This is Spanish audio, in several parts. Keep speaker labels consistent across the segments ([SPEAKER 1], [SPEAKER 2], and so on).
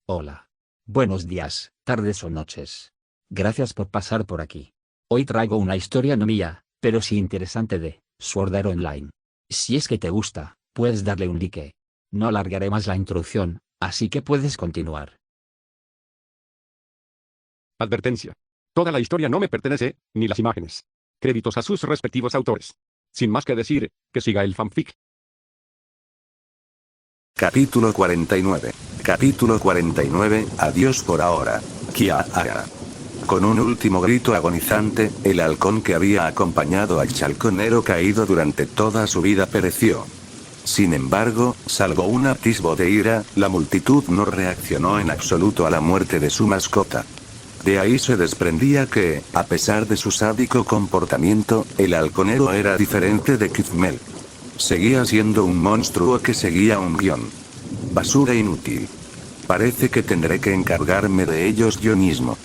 [SPEAKER 1] Hola. Buenos días, tardes o noches. Gracias por pasar por aquí. Hoy traigo una historia no mía, pero sí interesante de Sword Art Online. Si es que te gusta, puedes darle un like. No alargaré más la introducción, así que puedes continuar.
[SPEAKER 2] Advertencia. Toda la historia no me pertenece, ni las imágenes. Créditos a sus respectivos autores. Sin más que decir, que siga el fanfic.
[SPEAKER 3] Capítulo 49. Capítulo 49, adiós por ahora. Kiara. Con un último grito agonizante, el halcón que había acompañado al chalconero caído durante toda su vida pereció. Sin embargo, salvo un atisbo de ira, la multitud no reaccionó en absoluto a la muerte de su mascota. De ahí se desprendía que, a pesar de su sádico comportamiento, el halconero era diferente de Kizmel. Seguía siendo un monstruo que seguía un guión. Basura inútil. Parece que tendré que encargarme de ellos yo mismo.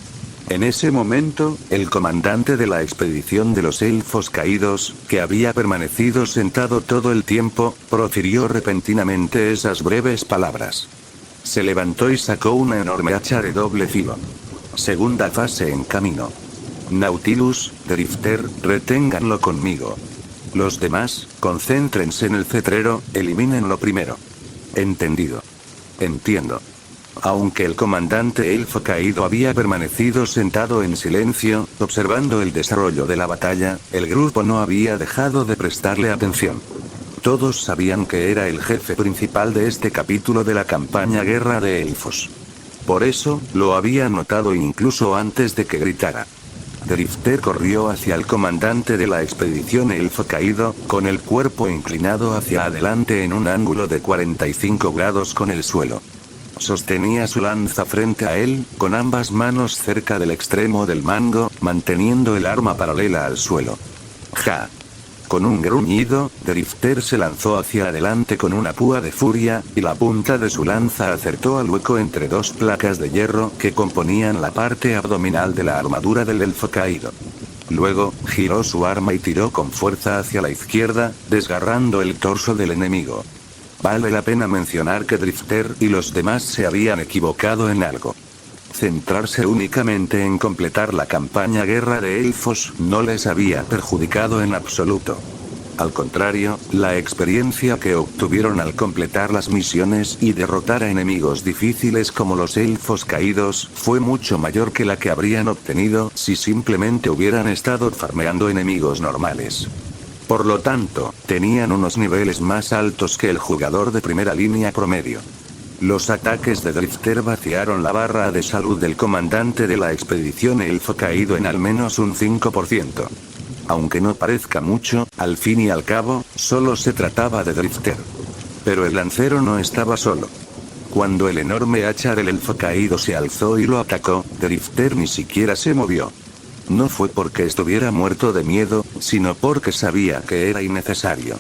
[SPEAKER 3] En ese momento, el comandante de la expedición de los elfos caídos, que había permanecido sentado todo el tiempo, profirió repentinamente esas breves palabras. Se levantó y sacó una enorme hacha de doble filo. Segunda fase en camino. Nautilus, Drifter, reténganlo conmigo. Los demás, concéntrense en el cetrero, elimínenlo primero. Entendido. Entiendo. Aunque el comandante elfo caído había permanecido sentado en silencio, observando el desarrollo de la batalla, el grupo no había dejado de prestarle atención. Todos sabían que era el jefe principal de este capítulo de la campaña Guerra de Elfos. Por eso, lo habían notado incluso antes de que gritara. Drifter corrió hacia el comandante de la expedición elfo caído, con el cuerpo inclinado hacia adelante en un ángulo de 45 grados con el suelo. Sostenía su lanza frente a él, con ambas manos cerca del extremo del mango, manteniendo el arma paralela al suelo. ¡Ja! Con un gruñido, Drifter se lanzó hacia adelante con una púa de furia, y la punta de su lanza acertó al hueco entre dos placas de hierro que componían la parte abdominal de la armadura del elfo caído. Luego, giró su arma y tiró con fuerza hacia la izquierda, desgarrando el torso del enemigo. Vale la pena mencionar que Drifter y los demás se habían equivocado en algo. Centrarse únicamente en completar la campaña Guerra de Elfos no les había perjudicado en absoluto. Al contrario, la experiencia que obtuvieron al completar las misiones y derrotar a enemigos difíciles como los elfos caídos fue mucho mayor que la que habrían obtenido si simplemente hubieran estado farmeando enemigos normales. Por lo tanto, tenían unos niveles más altos que el jugador de primera línea promedio. Los ataques de Drifter vaciaron la barra de salud del comandante de la expedición elfo caído en al menos un 5%. Aunque no parezca mucho, al fin y al cabo, solo se trataba de Drifter. Pero el lancero no estaba solo. Cuando el enorme hacha del elfo caído se alzó y lo atacó, Drifter ni siquiera se movió. No fue porque estuviera muerto de miedo, sino porque sabía que era innecesario.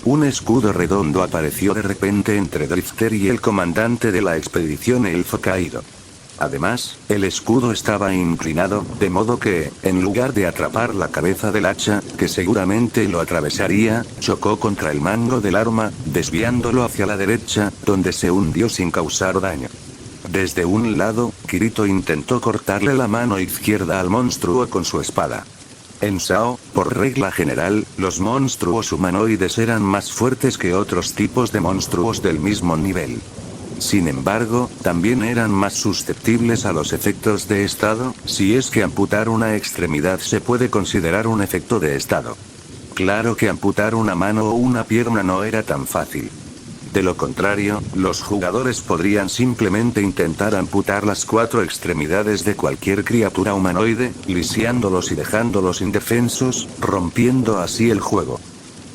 [SPEAKER 3] Un escudo redondo apareció de repente entre Drifter y el comandante de la expedición elfo caído. Además, el escudo estaba inclinado, de modo que, en lugar de atrapar la cabeza del hacha, que seguramente lo atravesaría, chocó contra el mango del arma, desviándolo hacia la derecha, donde se hundió sin causar daño. Desde un lado, Kirito intentó cortarle la mano izquierda al monstruo con su espada. En Sao, por regla general, los monstruos humanoides eran más fuertes que otros tipos de monstruos del mismo nivel. Sin embargo, también eran más susceptibles a los efectos de estado, si es que amputar una extremidad se puede considerar un efecto de estado. Claro que amputar una mano o una pierna no era tan fácil. De lo contrario, los jugadores podrían simplemente intentar amputar las 4 extremidades de cualquier criatura humanoide, lisiándolos y dejándolos indefensos, rompiendo así el juego.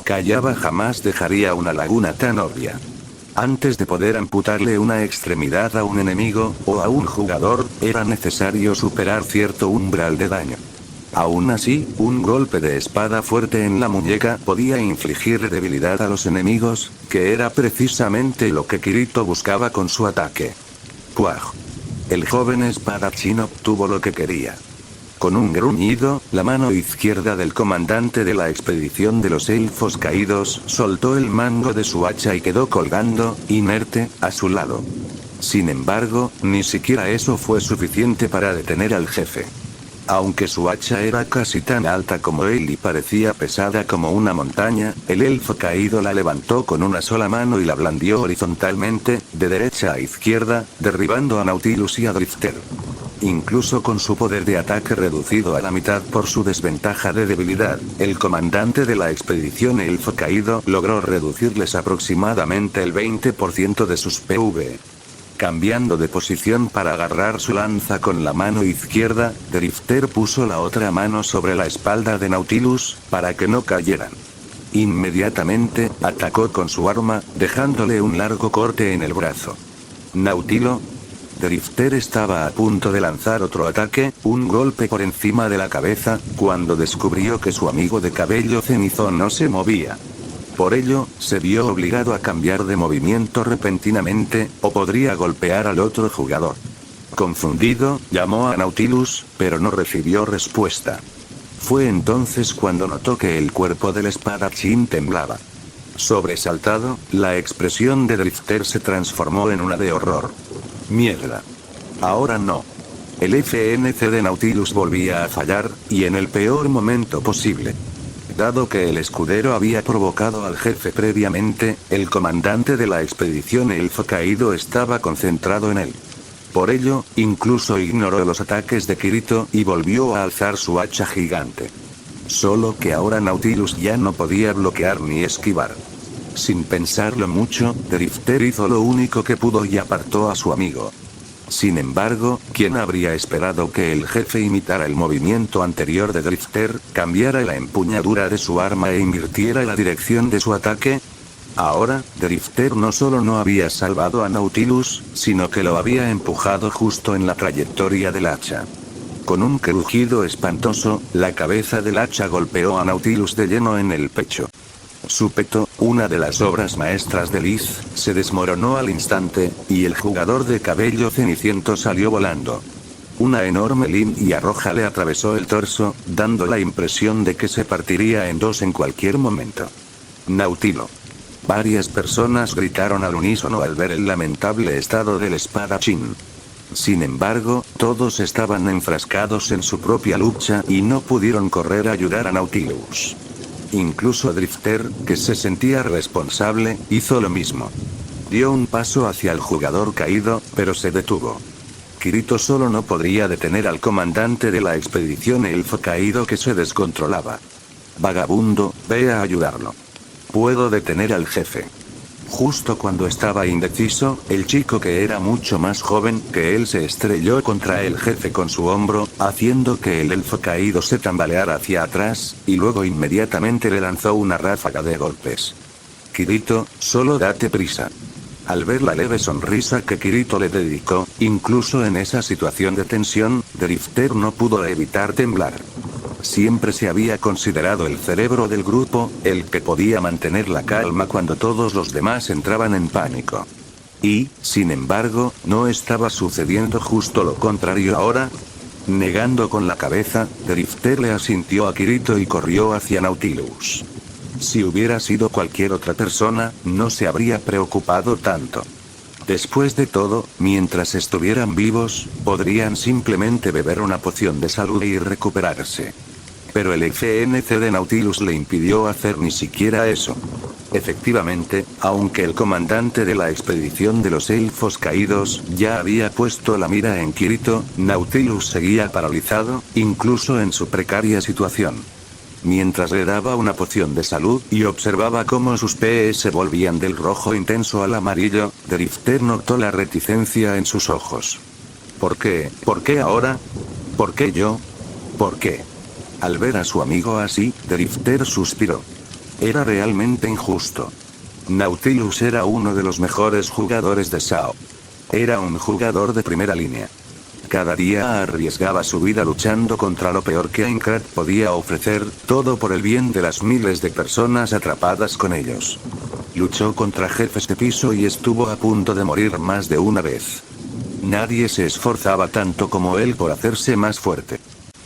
[SPEAKER 3] Kayaba jamás dejaría una laguna tan obvia. Antes de poder amputarle una extremidad a un enemigo, o a un jugador, era necesario superar cierto umbral de daño. Aún así, un golpe de espada fuerte en la muñeca podía infligir debilidad a los enemigos, que era precisamente lo que Kirito buscaba con su ataque. ¡Puaj! El joven espadachín obtuvo lo que quería. Con un gruñido, la mano izquierda del comandante de la expedición de los elfos caídos soltó el mango de su hacha y quedó colgando, inerte, a su lado. Sin embargo, ni siquiera eso fue suficiente para detener al jefe. Aunque su hacha era casi tan alta como él y parecía pesada como una montaña, el elfo caído la levantó con una sola mano y la blandió horizontalmente, de derecha a izquierda, derribando a Nautilus y a Drifter. Incluso con su poder de ataque reducido a la mitad por su desventaja de debilidad, el comandante de la expedición elfo caído logró reducirles aproximadamente el 20% de sus PV. Cambiando de posición para agarrar su lanza con la mano izquierda, Drifter puso la otra mano sobre la espalda de Nautilus, para que no cayeran. Inmediatamente, atacó con su arma, dejándole un largo corte en el brazo. Nautilo. Drifter estaba a punto de lanzar otro ataque, un golpe por encima de la cabeza, cuando descubrió que su amigo de cabello cenizo no se movía. Por ello, se vio obligado a cambiar de movimiento repentinamente, o podría golpear al otro jugador. Confundido, llamó a Nautilus, pero no recibió respuesta. Fue entonces cuando notó que el cuerpo del espadachín temblaba. Sobresaltado, la expresión de Drifter se transformó en una de horror. Mierda. Ahora no. El FNC de Nautilus volvía a fallar, y en el peor momento posible. Dado que el escudero había provocado al jefe previamente, el comandante de la expedición elfo caído estaba concentrado en él. Por ello, incluso ignoró los ataques de Kirito y volvió a alzar su hacha gigante. Solo que ahora Nautilus ya no podía bloquear ni esquivar. Sin pensarlo mucho, Drifter hizo lo único que pudo y apartó a su amigo. Sin embargo, ¿quién habría esperado que el jefe imitara el movimiento anterior de Drifter, cambiara la empuñadura de su arma e invirtiera la dirección de su ataque? Ahora, Drifter no solo no había salvado a Nautilus, sino que lo había empujado justo en la trayectoria del hacha. Con un crujido espantoso, la cabeza del hacha golpeó a Nautilus de lleno en el pecho. Su peto, una de las obras maestras de Liz, se desmoronó al instante, y el jugador de cabello ceniciento salió volando. Una enorme línea roja le atravesó el torso, dando la impresión de que se partiría en dos en cualquier momento. Nautilo. Varias personas gritaron al unísono al ver el lamentable estado del espadachín. Sin embargo, todos estaban enfrascados en su propia lucha y no pudieron correr a ayudar a Nautilus. Incluso Drifter, que se sentía responsable, hizo lo mismo. Dio un paso hacia el jugador caído, pero se detuvo. Kirito solo no podría detener al comandante de la expedición elfo caído que se descontrolaba. Vagabundo, ve a ayudarlo. Puedo detener al jefe. Justo cuando estaba indeciso, el chico que era mucho más joven que él se estrelló contra el jefe con su hombro, haciendo que el elfo caído se tambaleara hacia atrás, y luego inmediatamente le lanzó una ráfaga de golpes. Kirito, solo date prisa. Al ver la leve sonrisa que Kirito le dedicó, incluso en esa situación de tensión, Drifter no pudo evitar temblar. Siempre se había considerado el cerebro del grupo, el que podía mantener la calma cuando todos los demás entraban en pánico. Y, sin embargo, no estaba sucediendo justo lo contrario ahora. Negando con la cabeza, Drifter le asintió a Kirito y corrió hacia Nautilus. Si hubiera sido cualquier otra persona, no se habría preocupado tanto. Después de todo, mientras estuvieran vivos, podrían simplemente beber una poción de salud y recuperarse. Pero el FNC de Nautilus le impidió hacer ni siquiera eso. Efectivamente, aunque el comandante de la expedición de los elfos caídos ya había puesto la mira en Kirito, Nautilus seguía paralizado, incluso en su precaria situación. Mientras le daba una poción de salud y observaba cómo sus PS volvían del rojo intenso al amarillo, Drifter notó la reticencia en sus ojos. ¿Por qué? ¿Por qué ahora? ¿Por qué yo? ¿Por qué? Al ver a su amigo así, Drifter suspiró. Era realmente injusto. Nautilus era uno de los mejores jugadores de SAO. Era un jugador de primera línea. Cada día arriesgaba su vida luchando contra lo peor que Aincrad podía ofrecer, todo por el bien de las miles de personas atrapadas con ellos. Luchó contra jefes de piso y estuvo a punto de morir más de una vez. Nadie se esforzaba tanto como él por hacerse más fuerte.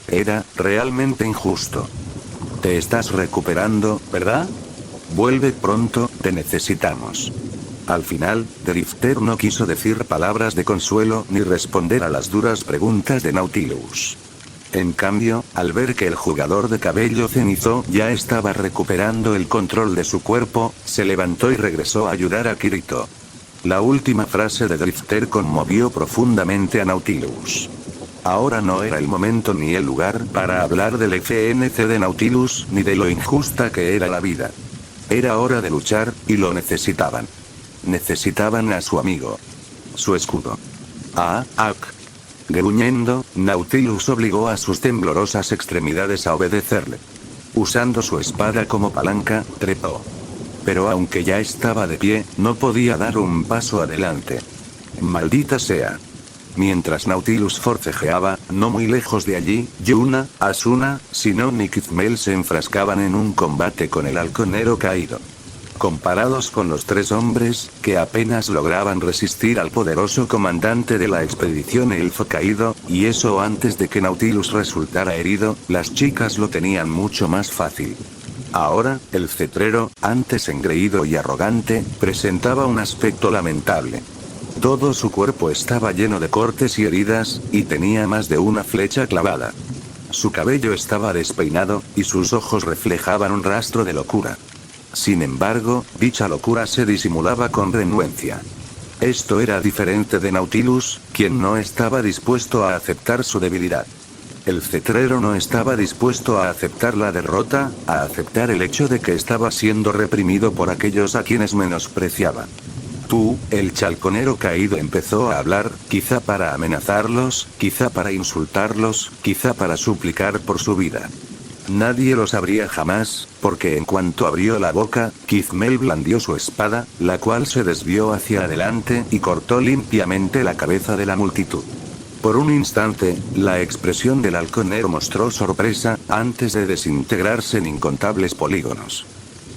[SPEAKER 3] Era realmente injusto. Te estás recuperando, ¿verdad? Vuelve pronto, te necesitamos. Al final, Drifter no quiso decir palabras de consuelo ni responder a las duras preguntas de Nautilus. En cambio, al ver que el jugador de cabello cenizo ya estaba recuperando el control de su cuerpo, se levantó y regresó a ayudar a Kirito. La última frase de Drifter conmovió profundamente a Nautilus. Ahora no era el momento ni el lugar para hablar del FNC de Nautilus ni de lo injusta que era la vida. Era hora de luchar, y lo necesitaban. Necesitaban a su amigo. Su escudo. Ak. Gruñendo, Nautilus obligó a sus temblorosas extremidades a obedecerle. Usando su espada como palanca, trepó. Pero aunque ya estaba de pie, no podía dar un paso adelante. Maldita sea. Mientras Nautilus forcejeaba, no muy lejos de allí, Yuna, Asuna, Sinon y Kizmel se enfrascaban en un combate con el halconero caído. Comparados con los tres hombres, que apenas lograban resistir al poderoso comandante de la expedición Elfo caído, y eso antes de que Nautilus resultara herido, las chicas lo tenían mucho más fácil. Ahora, el cetrero, antes engreído y arrogante, presentaba un aspecto lamentable. Todo su cuerpo estaba lleno de cortes y heridas, y tenía más de una flecha clavada. Su cabello estaba despeinado, y sus ojos reflejaban un rastro de locura. Sin embargo, dicha locura se disimulaba con renuencia. Esto era diferente de Nautilus, quien no estaba dispuesto a aceptar su debilidad. El cetrero no estaba dispuesto a aceptar la derrota, a aceptar el hecho de que estaba siendo reprimido por aquellos a quienes menospreciaba. El chalconero caído empezó a hablar, quizá para amenazarlos, quizá para insultarlos, quizá para suplicar por su vida. Nadie lo sabría jamás, porque en cuanto abrió la boca, Kizmel blandió su espada, la cual se desvió hacia adelante y cortó limpiamente la cabeza de la multitud. Por un instante, la expresión del halconero mostró sorpresa, antes de desintegrarse en incontables polígonos.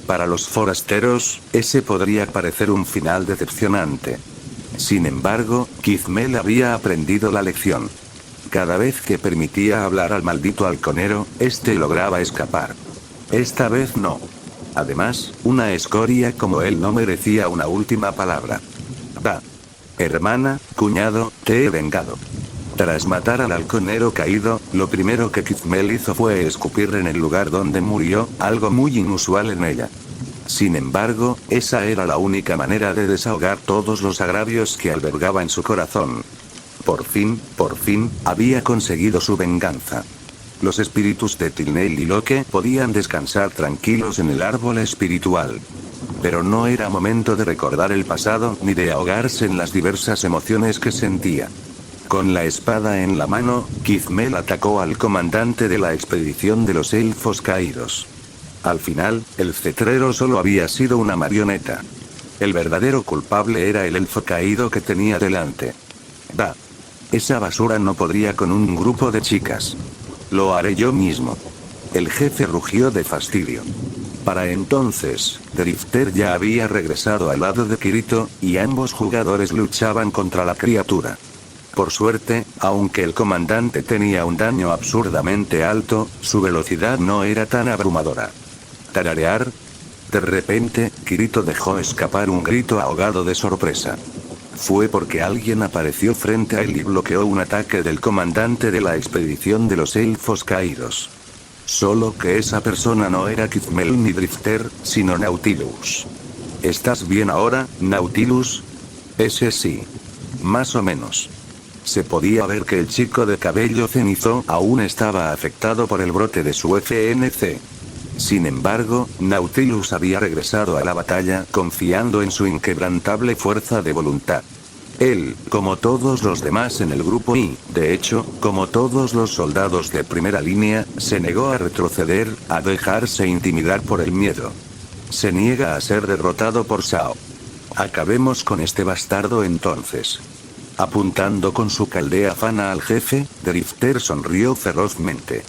[SPEAKER 3] Para los forasteros, ese podría parecer un final decepcionante. Sin embargo, Kizmel había aprendido la lección. Cada vez que permitía hablar al maldito halconero, este lograba escapar. Esta vez no. Además, una escoria como él no merecía una última palabra. Hermana, cuñado, te he vengado. Tras matar al halconero caído, lo primero que Kizmel hizo fue escupir en el lugar donde murió, algo muy inusual en ella. Sin embargo, esa era la única manera de desahogar todos los agravios que albergaba en su corazón. Por fin, había conseguido su venganza. Los espíritus de Tilnell y Loke podían descansar tranquilos en el árbol espiritual. Pero no era momento de recordar el pasado ni de ahogarse en las diversas emociones que sentía. Con la espada en la mano, Kizmel atacó al comandante de la expedición de los elfos caídos. Al final, el cetrero solo había sido una marioneta. El verdadero culpable era el elfo caído que tenía delante. Esa basura no podría con un grupo de chicas. Lo haré yo mismo. El jefe rugió de fastidio. Para entonces, Drifter ya había regresado al lado de Kirito, y ambos jugadores luchaban contra la criatura. Por suerte, aunque el comandante tenía un daño absurdamente alto, su velocidad no era tan abrumadora. Tararear. De repente, Kirito dejó escapar un grito ahogado de sorpresa. Fue porque alguien apareció frente a él y bloqueó un ataque del comandante de la expedición de los elfos caídos. Solo que esa persona no era Kizmel ni Drifter, sino Nautilus. ¿Estás bien ahora, Nautilus? Ese sí. Más o menos. Se podía ver que el chico de cabello cenizo aún estaba afectado por el brote de su FNC. Sin embargo, Nautilus había regresado a la batalla confiando en su inquebrantable fuerza de voluntad. Él, como todos los demás en el grupo y, de hecho, como todos los soldados de primera línea, se negó a retroceder, a dejarse intimidar por el miedo. Se niega a ser derrotado por Shao. Acabemos con este bastardo entonces. Apuntando con su caldea fana al jefe, Drifter sonrió ferozmente.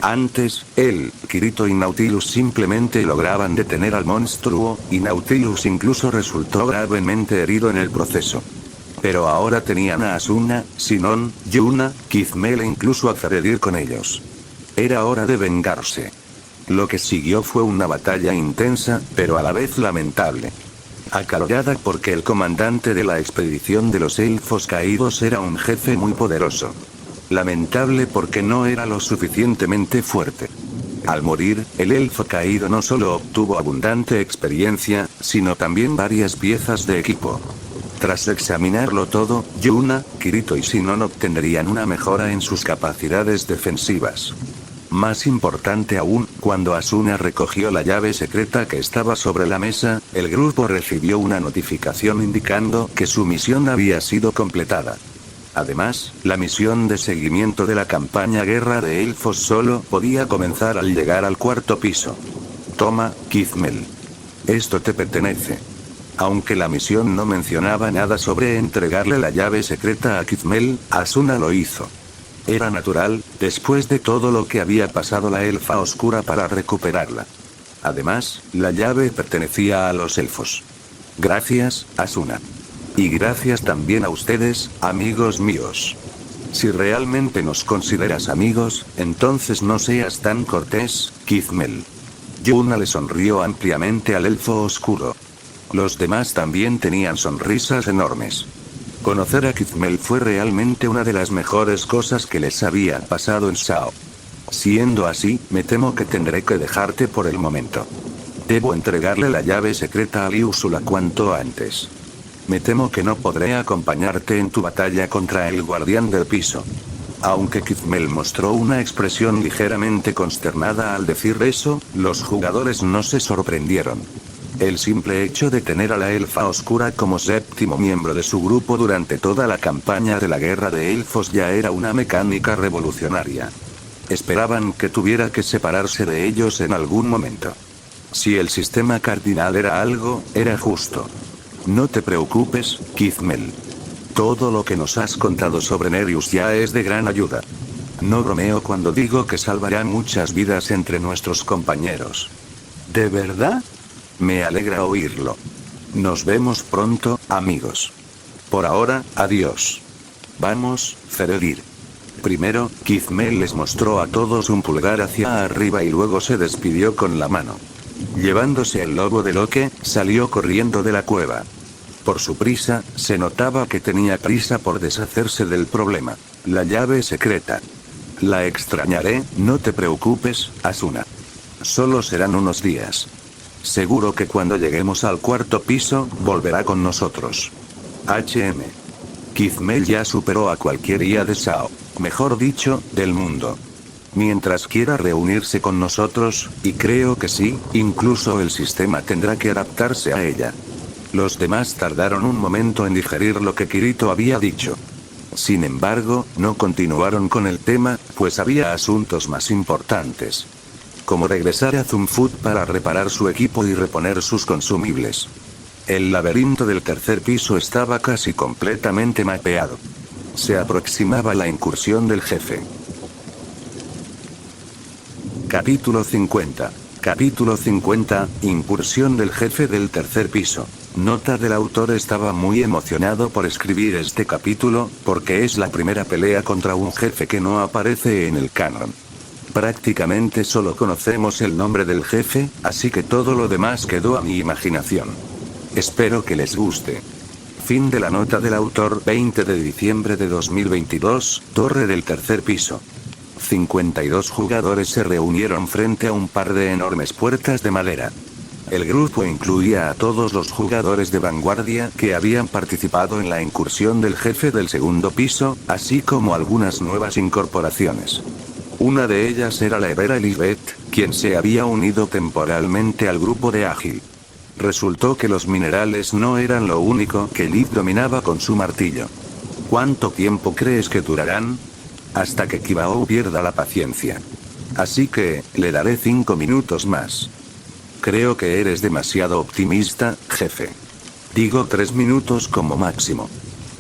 [SPEAKER 3] Antes, él, Kirito y Nautilus simplemente lograban detener al monstruo, y Nautilus incluso resultó gravemente herido en el proceso. Pero ahora tenían a Asuna, Sinon, Yuna, Kizmel e incluso a Feredir con ellos. Era hora de vengarse. Lo que siguió fue una batalla intensa, pero a la vez lamentable. acalorada porque el comandante de la expedición de los elfos caídos era un jefe muy poderoso. Lamentable porque no era lo suficientemente fuerte. Al morir, el elfo caído no solo obtuvo abundante experiencia, sino también varias piezas de equipo. Tras examinarlo todo, Yuna, Kirito y Sinon obtendrían una mejora en sus capacidades defensivas. Más importante aún, cuando Asuna recogió la llave secreta que estaba sobre la mesa, el grupo recibió una notificación indicando que su misión había sido completada. Además, la misión de seguimiento de la campaña Guerra de Elfos solo podía comenzar al llegar al 4.º piso. Toma, Kizmel. Esto te pertenece. Aunque la misión no mencionaba nada sobre entregarle la llave secreta a Kizmel, Asuna lo hizo. Era natural, después de todo lo que había pasado la elfa oscura para recuperarla. Además, la llave pertenecía a los elfos. Gracias, Asuna. Y gracias también a ustedes, amigos míos. Si realmente nos consideras amigos, entonces no seas tan cortés, Kizmel. Yuna le sonrió ampliamente al elfo oscuro. Los demás también tenían sonrisas enormes. Conocer a Kizmel fue realmente una de las mejores cosas que les había pasado en Sao. Siendo así, me temo que tendré que dejarte por el momento. Debo entregarle la llave secreta a Liusula cuanto antes. Me temo que no podré acompañarte en tu batalla contra el guardián del piso. Aunque Kizmel mostró una expresión ligeramente consternada al decir eso, los jugadores no se sorprendieron. El simple hecho de tener a la elfa oscura como séptimo miembro de su grupo durante toda la campaña de la Guerra de Elfos ya era una mecánica revolucionaria. Esperaban que tuviera que separarse de ellos en algún momento. Si el sistema cardinal era algo, era justo. No te preocupes, Kizmel. Todo lo que nos has contado sobre Nereus ya es de gran ayuda. No bromeo cuando digo que salvará muchas vidas entre nuestros compañeros. ¿De verdad? Me alegra oírlo. Nos vemos pronto, amigos. Por ahora, adiós. Vamos, Feredir. Primero, Kizmel les mostró a todos un pulgar hacia arriba y luego se despidió con la mano. Llevándose el lobo de Loke, salió corriendo de la cueva. Por su prisa, se notaba que tenía prisa por deshacerse del problema. La llave secreta. La extrañaré, no te preocupes, Asuna. Solo serán unos días. Seguro que cuando lleguemos al 4.º piso, volverá con nosotros. HM. Kizmel ya superó a cualquier IA de Sao. Mejor dicho, del mundo. Mientras quiera reunirse con nosotros, y creo que sí, incluso el sistema tendrá que adaptarse a ella. Los demás tardaron un momento en digerir lo que Kirito había dicho. Sin embargo, no continuaron con el tema, pues había asuntos más importantes. Como regresar a Zumfood para reparar su equipo y reponer sus consumibles. El laberinto del 3.º piso estaba casi completamente mapeado. Se aproximaba la incursión del jefe. Capítulo 50. Capítulo 50, incursión del jefe del 3.º piso. Nota del autor: estaba muy emocionado por escribir este capítulo, porque es la primera pelea contra un jefe que no aparece en el canon. Prácticamente solo conocemos el nombre del jefe, así que todo lo demás quedó a mi imaginación. Espero que les guste. Fin de la nota del autor. 20 de diciembre de 2022, Torre del 3.º piso. 52 jugadores se reunieron frente a un par de enormes puertas de madera. El grupo incluía a todos los jugadores de vanguardia que habían participado en la incursión del jefe del 2.º piso, así como algunas nuevas incorporaciones. Una de ellas era la hebera Elizabeth, quien se había unido temporalmente al grupo de Ágil. Resultó que los minerales no eran lo único que Liv dominaba con su martillo. ¿Cuánto tiempo crees que durarán? Hasta que Kibao pierda la paciencia. Así que, le daré 5 minutos más. Creo que eres demasiado optimista, jefe. Digo 3 minutos como máximo.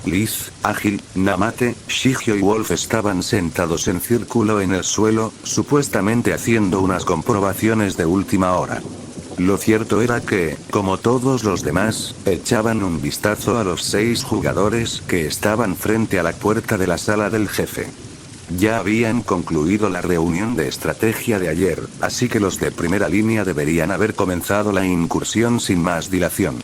[SPEAKER 3] Liz, Ágil, Namate, Shigio y Wolf estaban sentados en círculo en el suelo, supuestamente haciendo unas comprobaciones de última hora. Lo cierto era que, como todos los demás, echaban un vistazo a los 6 jugadores que estaban frente a la puerta de la sala del jefe. Ya habían concluido la reunión de estrategia de ayer, así que los de primera línea deberían haber comenzado la incursión sin más dilación.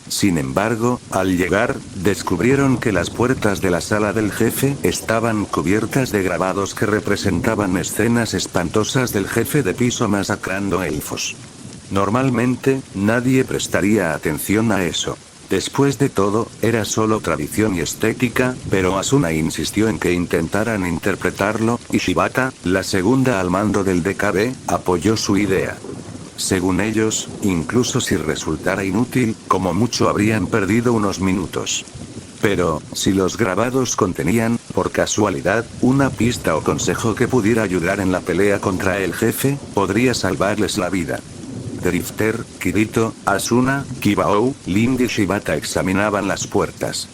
[SPEAKER 3] Sin embargo, al llegar, descubrieron que las puertas de la sala del jefe estaban cubiertas de grabados que representaban escenas espantosas del jefe de piso masacrando elfos. Normalmente, nadie prestaría atención a eso. Después de todo, era solo tradición y estética, pero Asuna insistió en que intentaran interpretarlo, y Shibata, la segunda al mando del DKB, apoyó su idea. Según ellos, incluso si resultara inútil, como mucho habrían perdido unos minutos. Pero, si los grabados contenían, por casualidad, una pista o consejo que pudiera ayudar en la pelea contra el jefe, podría salvarles la vida. Drifter, Kirito, Asuna, Kibao, Lind y Shibata examinaban las puertas.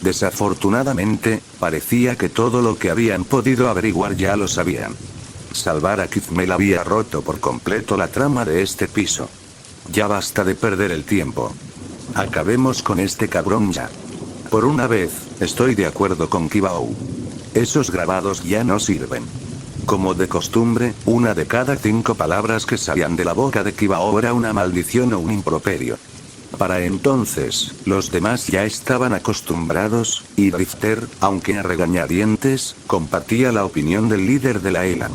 [SPEAKER 3] Desafortunadamente, parecía que todo lo que habían podido averiguar ya lo sabían. Salvar a Kizmel había roto por completo la trama de este piso. Ya basta de perder el tiempo. Acabemos con este cabrón ya. Por una vez, estoy de acuerdo con Kibao. Esos grabados ya no sirven. Como de costumbre, una de cada 5 palabras que salían de la boca de Kibao era una maldición o un improperio. Para entonces, los demás ya estaban acostumbrados, y Drifter, aunque a regañadientes, compartía la opinión del líder de la ELA.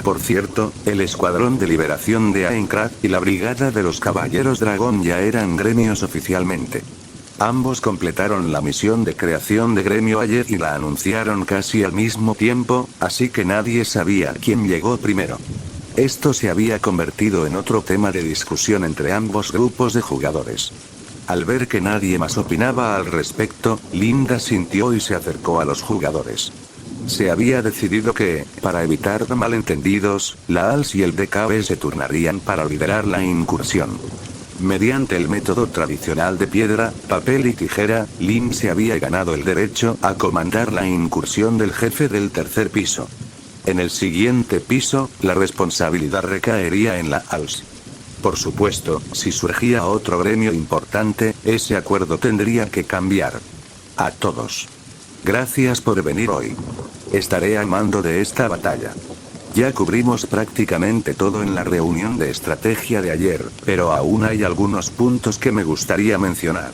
[SPEAKER 3] Por cierto, el Escuadrón de Liberación de Aincrad y la Brigada de los Caballeros Dragón ya eran gremios oficialmente. Ambos completaron la misión de creación de gremio ayer y la anunciaron casi al mismo tiempo, así que nadie sabía quién llegó primero. Esto se había convertido en otro tema de discusión entre ambos grupos de jugadores. Al ver que nadie más opinaba al respecto, Linda sintió y se acercó a los jugadores. Se había decidido que, para evitar malentendidos, la ALS y el DKB se turnarían para liderar la incursión. Mediante el método tradicional de piedra, papel y tijera, Lin se había ganado el derecho a comandar la incursión del jefe del tercer piso. En el siguiente piso, la responsabilidad recaería en la ALS. Por supuesto, si surgía otro gremio importante, ese acuerdo tendría que cambiar. A todos. Gracias por venir hoy. Estaré al mando de esta batalla. Ya cubrimos prácticamente todo en la reunión de estrategia de ayer, pero aún hay algunos puntos que me gustaría mencionar.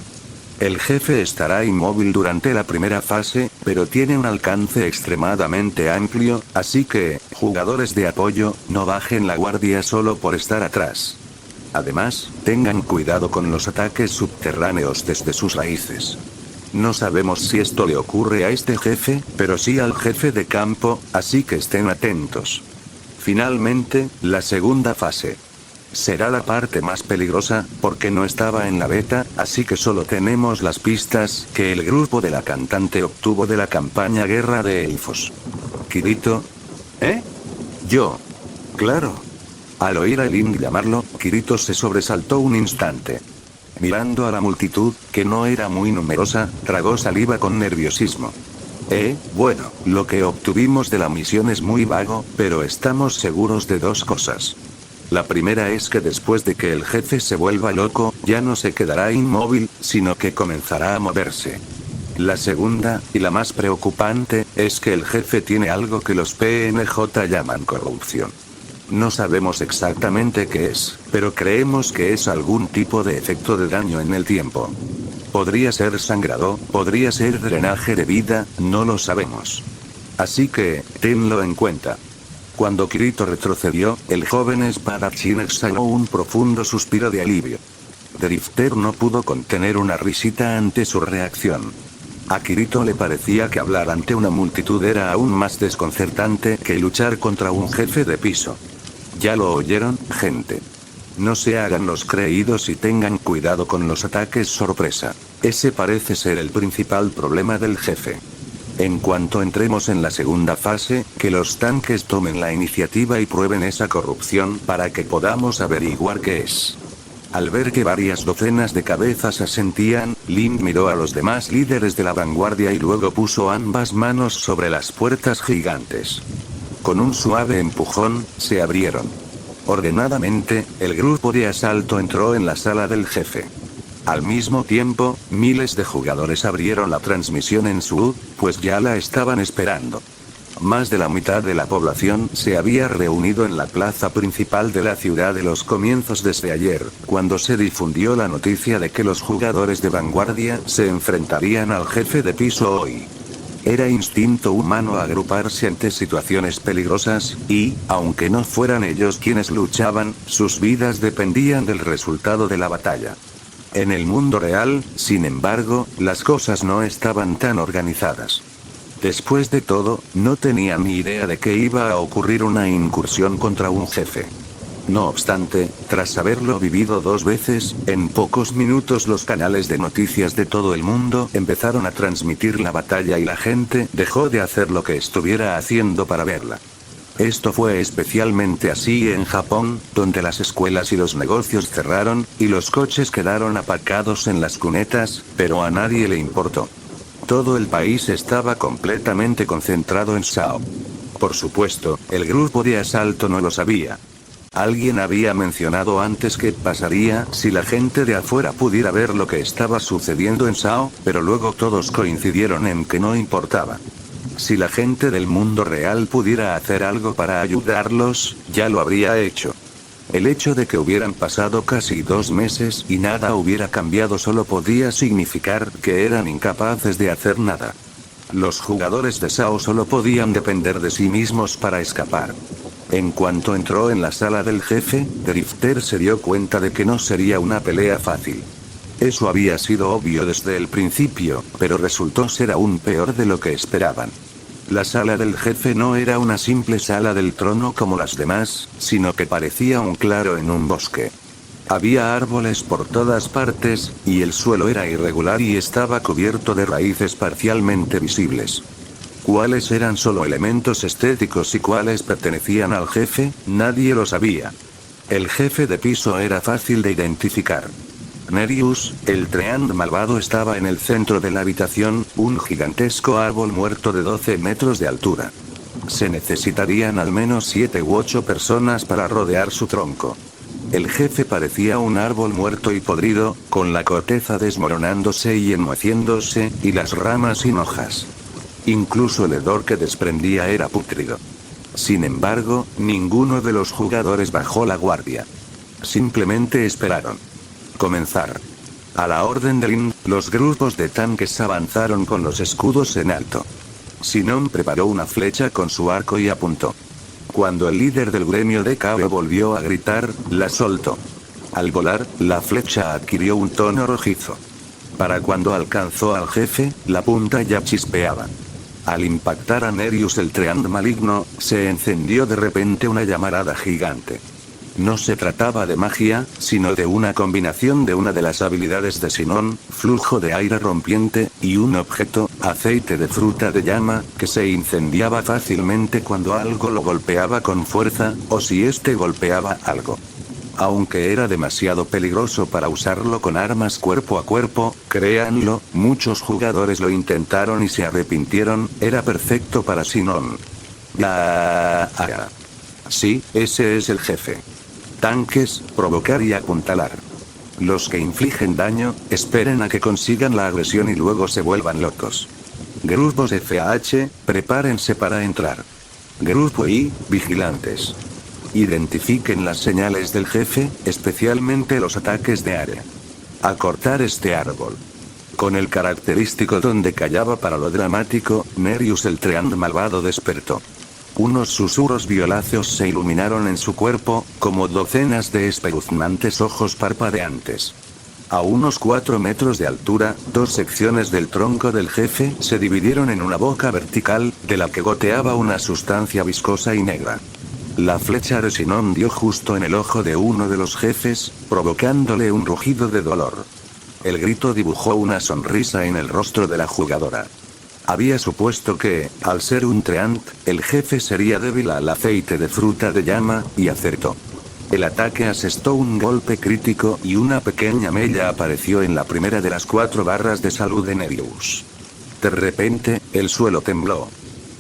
[SPEAKER 3] El jefe estará inmóvil durante la primera fase, pero tiene un alcance extremadamente amplio, así que, jugadores de apoyo, no bajen la guardia solo por estar atrás. Además, tengan cuidado con los ataques subterráneos desde sus raíces. No sabemos si esto le ocurre a este jefe, pero sí al jefe de campo, así que estén atentos. Finalmente, la segunda fase. Será la parte más peligrosa, porque no estaba en la beta, así que solo tenemos las pistas que el grupo de la cantante obtuvo de la campaña Guerra de Elfos. Kirito. ¿Eh? Yo. Claro. Al oír a Lin llamarlo, Kirito se sobresaltó un instante. Mirando a la multitud, que no era muy numerosa, tragó saliva con nerviosismo. Bueno, lo que obtuvimos de la misión es muy vago, pero estamos seguros de dos cosas. La primera es que después de que el jefe se vuelva loco, ya no se quedará inmóvil, sino que comenzará a moverse. La segunda, y la más preocupante, es que el jefe tiene algo que los PNJ llaman corrupción. No sabemos exactamente qué es, pero creemos que es algún tipo de efecto de daño en el tiempo. Podría ser sangrado, podría ser drenaje de vida, no lo sabemos. Así que, tenlo en cuenta. Cuando Kirito retrocedió, el joven espadachín exhaló un profundo suspiro de alivio. Drifter no pudo contener una risita ante su reacción. A Kirito le parecía que hablar ante una multitud era aún más desconcertante que luchar contra un jefe de piso. ¿Ya lo oyeron, gente? No se hagan los creídos y tengan cuidado con los ataques sorpresa. Ese parece ser el principal problema del jefe. En cuanto entremos en la segunda fase, que los tanques tomen la iniciativa y prueben esa corrupción para que podamos averiguar qué es. Al ver que varias docenas de cabezas asentían, Lin miró a los demás líderes de la vanguardia y luego puso ambas manos sobre las puertas gigantes. Con un suave empujón, se abrieron. Ordenadamente, el grupo de asalto entró en la sala del jefe. Al mismo tiempo, miles de jugadores abrieron la transmisión en su UD, pues ya la estaban esperando. Más de la mitad de la población se había reunido en la plaza principal de la ciudad de los comienzos desde ayer, cuando se difundió la noticia de que los jugadores de vanguardia se enfrentarían al jefe de piso hoy. Era instinto humano agruparse ante situaciones peligrosas, y, aunque no fueran ellos quienes luchaban, sus vidas dependían del resultado de la batalla. En el mundo real, sin embargo, las cosas no estaban tan organizadas. Después de todo, no tenían ni idea de que iba a ocurrir una incursión contra un jefe. No obstante, tras haberlo vivido 2 veces, en pocos minutos los canales de noticias de todo el mundo empezaron a transmitir la batalla y la gente dejó de hacer lo que estuviera haciendo para verla. Esto fue especialmente así en Japón, donde las escuelas y los negocios cerraron, y los coches quedaron aparcados en las cunetas, pero a nadie le importó. Todo el país estaba completamente concentrado en Sao. Por supuesto, el grupo de asalto no lo sabía. Alguien había mencionado antes qué pasaría si la gente de afuera pudiera ver lo que estaba sucediendo en Sao, pero luego todos coincidieron en que no importaba. Si la gente del mundo real pudiera hacer algo para ayudarlos, ya lo habría hecho. El hecho de que hubieran pasado casi 2 meses y nada hubiera cambiado solo podía significar que eran incapaces de hacer nada. Los jugadores de Sao solo podían depender de sí mismos para escapar. En cuanto entró en la sala del jefe, Drifter se dio cuenta de que no sería una pelea fácil. Eso había sido obvio desde el principio, pero resultó ser aún peor de lo que esperaban. La sala del jefe no era una simple sala del trono como las demás, sino que parecía un claro en un bosque. Había árboles por todas partes, y el suelo era irregular y estaba cubierto de raíces parcialmente visibles. ¿Cuáles eran solo elementos estéticos y cuáles pertenecían al jefe? Nadie lo sabía. El jefe de piso era fácil de identificar. Nereus, el Treant malvado, estaba en el centro de la habitación, un gigantesco árbol muerto de 12 metros de altura. Se necesitarían al menos 7 u 8 personas para rodear su tronco. El jefe parecía un árbol muerto y podrido, con la corteza desmoronándose y enmoheciéndose, y las ramas sin hojas. Incluso el hedor que desprendía era pútrido. Sin embargo, ninguno de los jugadores bajó la guardia. Simplemente esperaron. Comenzar. A la orden de Lin, los grupos de tanques avanzaron con los escudos en alto. Sinon preparó una flecha con su arco y apuntó. Cuando el líder del gremio de Kao volvió a gritar, la soltó. Al volar, la flecha adquirió un tono rojizo. Para cuando alcanzó al jefe, la punta ya chispeaba. Al impactar a Nereus el Treant maligno, se encendió de repente una llamarada gigante. No se trataba de magia, sino de una combinación de una de las habilidades de Sinon, flujo de aire rompiente, y un objeto, aceite de fruta de llama, que se incendiaba fácilmente cuando algo lo golpeaba con fuerza, o si éste golpeaba algo. Aunque era demasiado peligroso para usarlo con armas cuerpo a cuerpo, créanlo, muchos jugadores lo intentaron y se arrepintieron, era perfecto para Sinon. Sí, ese es el jefe. Tanques, provocar y apuntalar. Los que infligen daño, esperen a que consigan la agresión y luego se vuelvan locos. Grupos FAH, prepárense para entrar. Grupo I, vigilantes. Identifiquen las señales del jefe, especialmente los ataques de área. Acortar este árbol. Con el característico donde callaba para lo dramático, Nereus el Treant malvado despertó. Unos susurros violáceos se iluminaron en su cuerpo, como docenas de espeluznantes ojos parpadeantes. A unos 4 metros de altura, 2 secciones del tronco del jefe se dividieron en una boca vertical, de la que goteaba una sustancia viscosa y negra. La flecha de Sinon dio justo en el ojo de uno de los jefes, provocándole un rugido de dolor. El grito dibujó una sonrisa en el rostro de la jugadora. Había supuesto que, al ser un Treant, el jefe sería débil al aceite de fruta de llama, y acertó. El ataque asestó un golpe crítico y una pequeña mella apareció en la primera de las 4 barras de salud de Nereus. De repente, el suelo tembló.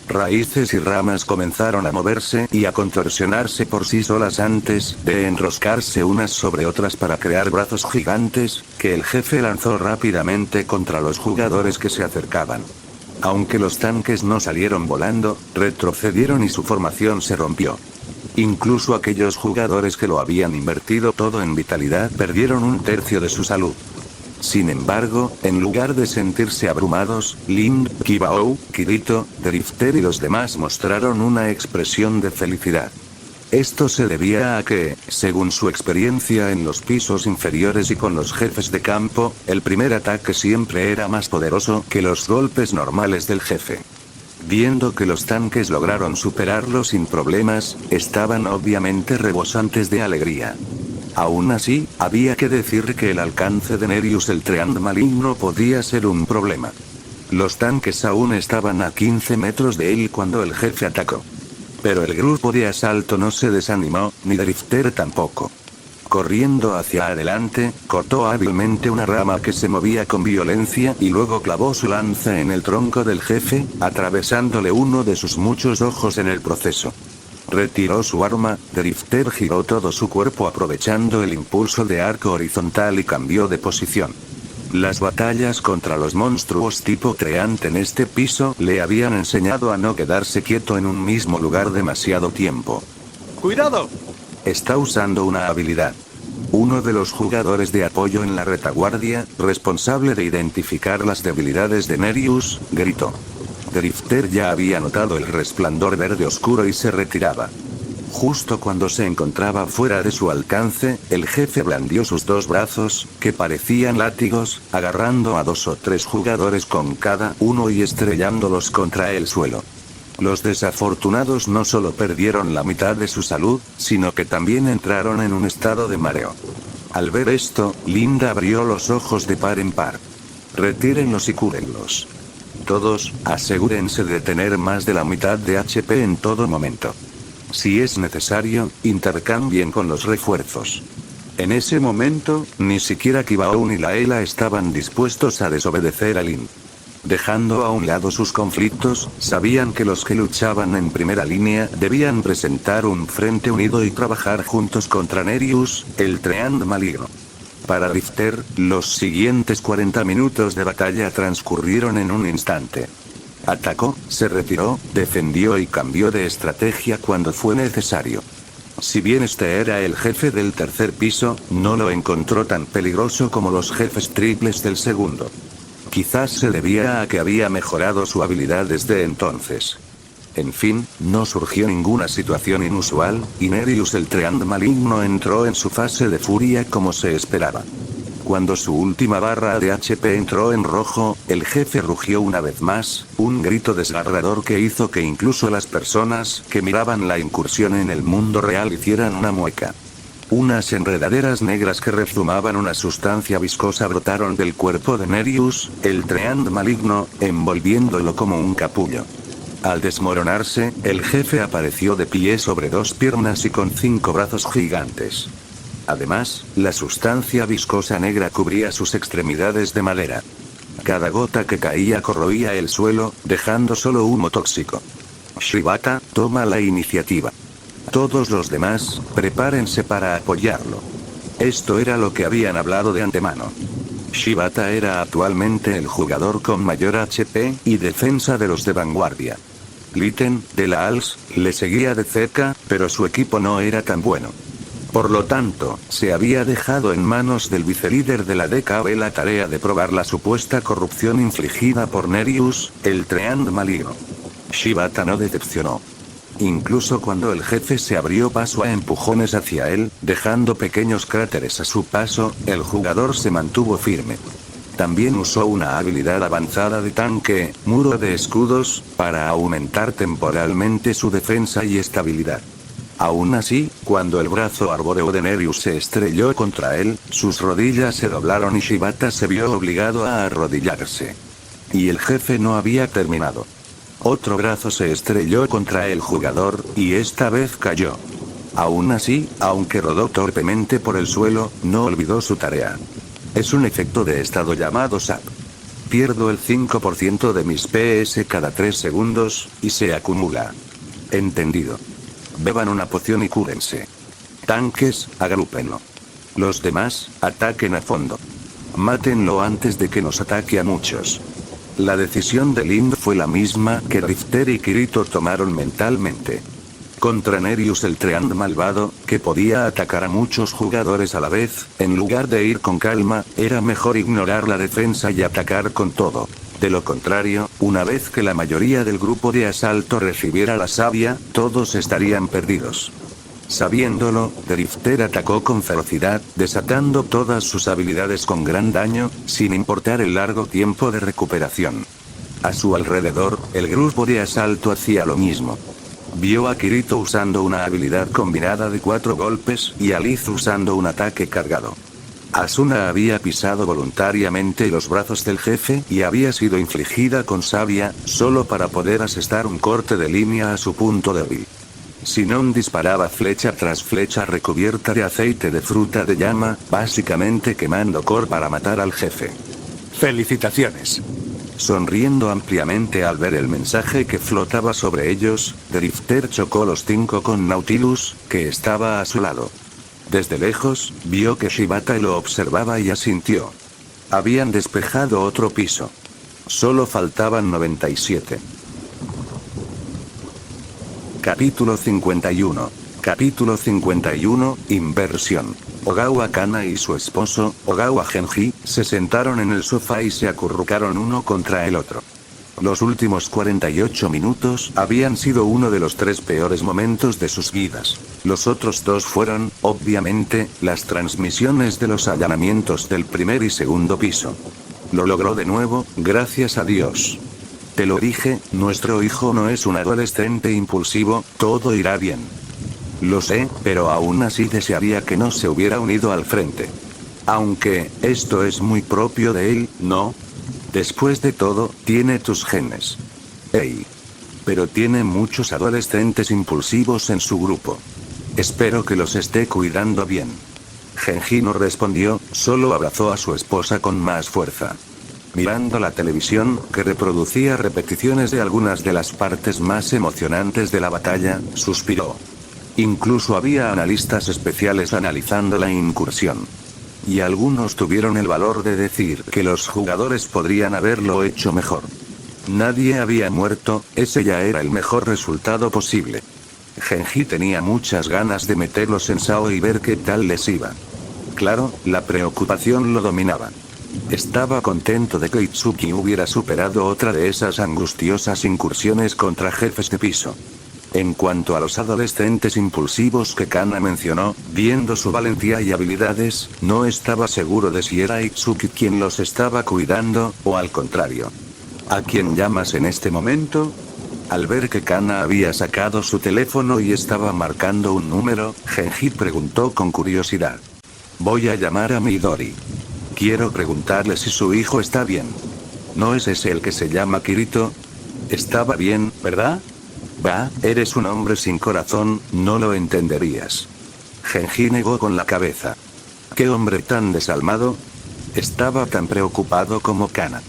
[SPEAKER 3] Raíces y ramas comenzaron a moverse y a contorsionarse por sí solas antes de enroscarse unas sobre otras para crear brazos gigantes, que el jefe lanzó rápidamente contra los jugadores que se acercaban. Aunque los tanques no salieron volando, retrocedieron y su formación se rompió. Incluso aquellos jugadores que lo habían invertido todo en vitalidad perdieron un tercio de su salud. Sin embargo, en lugar de sentirse abrumados, Lin, Kibao, Kirito, Drifter y los demás mostraron una expresión de felicidad. Esto se debía a que, según su experiencia en los pisos inferiores y con los jefes de campo, el primer ataque siempre era más poderoso que los golpes normales del jefe. Viendo que los tanques lograron superarlo sin problemas, estaban obviamente rebosantes de alegría. Aún así, había que decir que el alcance de Nereus el Treant maligno podía ser un problema. Los tanques aún estaban a 15 metros de él cuando el jefe atacó. Pero el grupo de asalto no se desanimó, ni Drifter tampoco. Corriendo hacia adelante, cortó hábilmente una rama que se movía con violencia y luego clavó su lanza en el tronco del jefe, atravesándole uno de sus muchos ojos en el proceso. Retiró su arma, Drifter giró todo su cuerpo aprovechando el impulso de arco horizontal y cambió de posición. Las batallas contra los monstruos tipo Treant en este piso le habían enseñado a no quedarse quieto en un mismo lugar demasiado tiempo.
[SPEAKER 2] ¡Cuidado!
[SPEAKER 3] Está usando una habilidad. Uno de los jugadores de apoyo en la retaguardia, responsable de identificar las debilidades de Nereus, gritó. Drifter ya había notado el resplandor verde oscuro y se retiraba. Justo cuando se encontraba fuera de su alcance, el jefe blandió sus dos brazos, que parecían látigos, agarrando a 2 o 3 jugadores con cada uno y estrellándolos contra el suelo. Los desafortunados no solo perdieron la mitad de su salud, sino que también entraron en un estado de mareo. Al ver esto, Linda abrió los ojos de par en par. Retírenlos y cúrenlos. Todos, asegúrense de tener más de la mitad de HP en todo momento. Si es necesario, intercambien con los refuerzos. En ese momento, ni siquiera Kibao ni Laela estaban dispuestos a desobedecer a Lin. Dejando a un lado sus conflictos, sabían que los que luchaban en primera línea debían presentar un frente unido y trabajar juntos contra Nereus, el Treant maligno. Para Drifter, los siguientes 40 minutos de batalla transcurrieron en un instante. Atacó, se retiró, defendió y cambió de estrategia cuando fue necesario. Si bien este era el jefe del tercer piso, no lo encontró tan peligroso como los jefes triples del segundo. Quizás se debía a que había mejorado su habilidad desde entonces. En fin, no surgió ninguna situación inusual, y Nereus el Treant maligno entró en su fase de furia como se esperaba. Cuando su última barra de HP entró en rojo, el jefe rugió una vez más, un grito desgarrador que hizo que incluso las personas que miraban la incursión en el mundo real hicieran una mueca. Unas enredaderas negras que rezumaban una sustancia viscosa brotaron del cuerpo de Nereus, el Treant maligno, envolviéndolo como un capullo. Al desmoronarse, el jefe apareció de pie sobre 2 piernas y con 5 brazos gigantes. Además, la sustancia viscosa negra cubría sus extremidades de madera. Cada gota que caía corroía el suelo, dejando solo humo tóxico. Shibata, toma la iniciativa. Todos los demás, prepárense para apoyarlo. Esto era lo que habían hablado de antemano. Shibata era actualmente el jugador con mayor HP y defensa de los de vanguardia. Litten, de la ALS, le seguía de cerca, pero su equipo no era tan bueno. Por lo tanto, se había dejado en manos del vicelíder de la DKB la tarea de probar la supuesta corrupción infligida por Nereus, el Treant maligno. Shibata no decepcionó. Incluso cuando el jefe se abrió paso a empujones hacia él, dejando pequeños cráteres a su paso, el jugador se mantuvo firme. También usó una habilidad avanzada de tanque, muro de escudos, para aumentar temporalmente su defensa y estabilidad. Aún así, cuando el brazo arbóreo de Nereus se estrelló contra él, sus rodillas se doblaron y Shibata se vio obligado a arrodillarse. Y el jefe no había terminado. Otro brazo se estrelló contra el jugador, y esta vez cayó. Aún así, aunque rodó torpemente por el suelo, no olvidó su tarea. Es un efecto de estado llamado SAP. Pierdo el 5% de mis PS cada 3 segundos, y se acumula. Entendido. Beban una poción y cúrense. Tanques, agrúpenlo. Los demás, ataquen a fondo. Mátenlo antes de que nos ataque a muchos. La decisión de Lind fue la misma que Drifter y Kirito tomaron mentalmente. Contra Nereus el Treant malvado, que podía atacar a muchos jugadores a la vez, en lugar de ir con calma, era mejor ignorar la defensa y atacar con todo. De lo contrario, una vez que la mayoría del grupo de asalto recibiera la savia, todos estarían perdidos. Sabiéndolo, Drifter atacó con ferocidad, desatando todas sus habilidades con gran daño, sin importar el largo tiempo de recuperación. A su alrededor, el grupo de asalto hacía lo mismo. Vio a Kirito usando una habilidad combinada de 4 golpes, y a Liz usando un ataque cargado. Asuna había pisado voluntariamente los brazos del jefe, y había sido infligida con savia, solo para poder asestar un corte de línea a su punto débil. Sinon disparaba flecha tras flecha recubierta de aceite de fruta de llama, básicamente quemando core para matar al jefe.
[SPEAKER 4] ¡Felicitaciones!
[SPEAKER 3] Sonriendo ampliamente al ver el mensaje que flotaba sobre ellos, Drifter chocó los 5 con Nautilus, que estaba a su lado. Desde lejos, vio que Shibata lo observaba y asintió. Habían despejado otro piso. Solo faltaban 97. Capítulo 51. Capítulo 51, Inversión. Ogawa Kana y su esposo, Ogawa Genji, se sentaron en el sofá y se acurrucaron uno contra el otro. Los últimos 48 minutos habían sido uno de los 3 peores momentos de sus vidas. Los otros 2 fueron, obviamente, las transmisiones de los allanamientos del primer y segundo piso. Lo logró de nuevo, gracias a Dios. Te lo dije, nuestro hijo no es un adolescente impulsivo, todo irá bien. Lo sé, pero aún así desearía que no se hubiera unido al frente. Aunque, esto es muy propio de él, ¿no? Después de todo, tiene tus genes. Ey. Pero tiene muchos adolescentes impulsivos en su grupo. Espero que los esté cuidando bien. Genji no respondió, solo abrazó a su esposa con más fuerza. Mirando la televisión, que reproducía repeticiones de algunas de las partes más emocionantes de la batalla, suspiró. Incluso había analistas especiales analizando la incursión. Y algunos tuvieron el valor de decir que los jugadores podrían haberlo hecho mejor. Nadie había muerto, ese ya era el mejor resultado posible. Genji tenía muchas ganas de meterlos en SAO y ver qué tal les iba. Claro, la preocupación lo dominaba. Estaba contento de que Itsuki hubiera superado otra de esas angustiosas incursiones contra jefes de piso. En cuanto a los adolescentes impulsivos que Kana mencionó, viendo su valentía y habilidades, no estaba seguro de si era Itsuki quien los estaba cuidando, o al contrario. ¿A quién llamas en este momento? Al ver que Kana había sacado su teléfono y estaba marcando un número, Genji preguntó con curiosidad. Voy a llamar a Midori. Quiero preguntarle si su hijo está bien. ¿No es ese el que se llama Kirito? Estaba bien, ¿verdad? Bah, eres un hombre sin corazón, no lo entenderías. Genji negó con la cabeza. ¿Qué hombre tan desalmado? Estaba tan preocupado como Kana.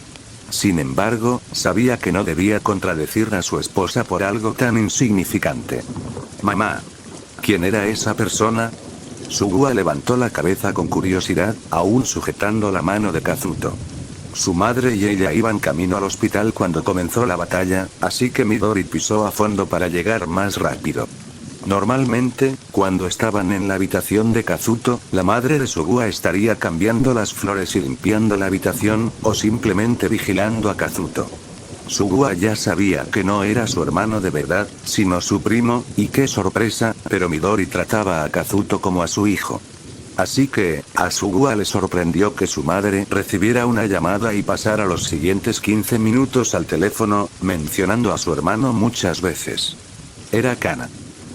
[SPEAKER 3] Sin embargo, sabía que no debía contradecir a su esposa por algo tan insignificante. Mamá. ¿Quién era esa persona? Sugua levantó la cabeza con curiosidad, aún sujetando la mano de Kazuto. Su madre y ella iban camino al hospital cuando comenzó la batalla, así que Midori pisó a fondo para llegar más rápido. Normalmente, cuando estaban en la habitación de Kazuto, la madre de Sugua estaría cambiando las flores y limpiando la habitación, o simplemente vigilando a Kazuto. Sugua ya sabía que no era su hermano de verdad, sino su primo, y qué sorpresa, pero Midori trataba a Kazuto como a su hijo. Así que, a Sugua le sorprendió que su madre recibiera una llamada y pasara los siguientes 15 minutos al teléfono, mencionando a su hermano muchas veces. Era Kana.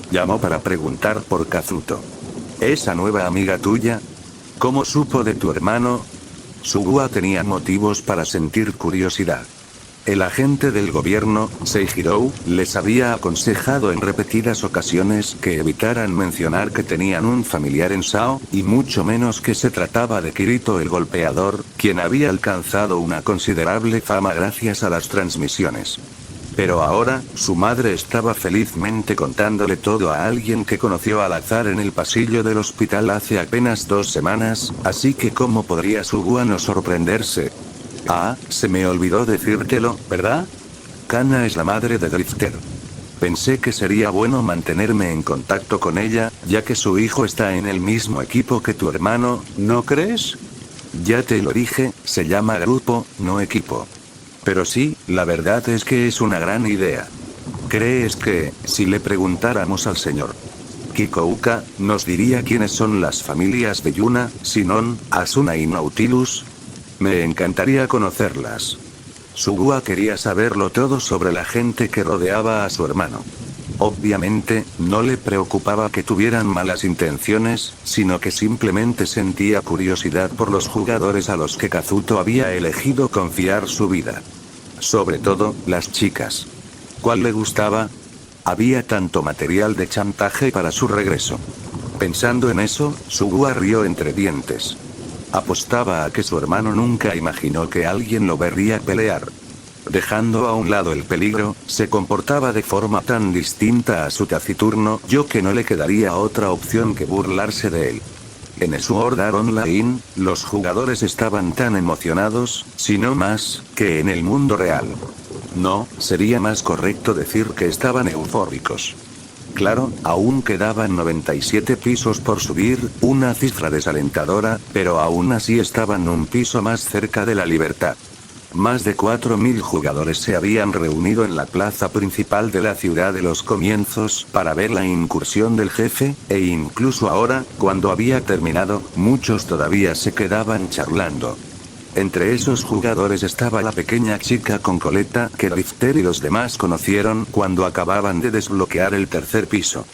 [SPEAKER 3] Llamó para preguntar por Kazuto. ¿Esa nueva amiga tuya? ¿Cómo supo de tu hermano? Sugua tenía motivos para sentir curiosidad. El agente del gobierno, Seijiro, les había aconsejado en repetidas ocasiones que evitaran mencionar que tenían un familiar en SAO, y mucho menos que se trataba de Kirito el golpeador, quien había alcanzado una considerable fama gracias a las transmisiones. Pero ahora, su madre estaba felizmente contándole todo a alguien que conoció al azar en el pasillo del hospital hace apenas 2 semanas, así que ¿cómo podría Sugua no sorprenderse? Ah, se me olvidó decírtelo, ¿verdad? Kana es la madre de Drifter. Pensé que sería bueno mantenerme en contacto con ella, ya que su hijo está en el mismo equipo que tu hermano, ¿no crees? Ya te lo dije, se llama grupo, no equipo. Pero sí, la verdad es que es una gran idea. ¿Crees que, si le preguntáramos al señor Kikouka, nos diría quiénes son las familias de Yuna, Sinon, Asuna y Nautilus? Me encantaría conocerlas. Sugua quería saberlo todo sobre la gente que rodeaba a su hermano. Obviamente, no le preocupaba que tuvieran malas intenciones, sino que simplemente sentía curiosidad por los jugadores a los que Kazuto había elegido confiar su vida. Sobre todo, las chicas. ¿Cuál le gustaba? Había tanto material de chantaje para su regreso. Pensando en eso, Sugua rió entre dientes. Apostaba a que su hermano nunca imaginó que alguien lo vería pelear. Dejando a un lado el peligro, se comportaba de forma tan distinta a su taciturno yo que no le quedaría otra opción que burlarse de él. En Sword Art Online, los jugadores estaban tan emocionados, si no más, que en el mundo real. No, sería más correcto decir que estaban eufóricos. Claro, aún quedaban 97 pisos por subir, una cifra desalentadora, pero aún así estaban un piso más cerca de la libertad. Más de 4.000 jugadores se habían reunido en la plaza principal de la ciudad de los comienzos para ver la incursión del jefe, e incluso ahora, cuando había terminado, muchos todavía se quedaban charlando. Entre esos jugadores estaba la pequeña chica con coleta que Drifter y los demás conocieron cuando acababan de desbloquear el tercer piso.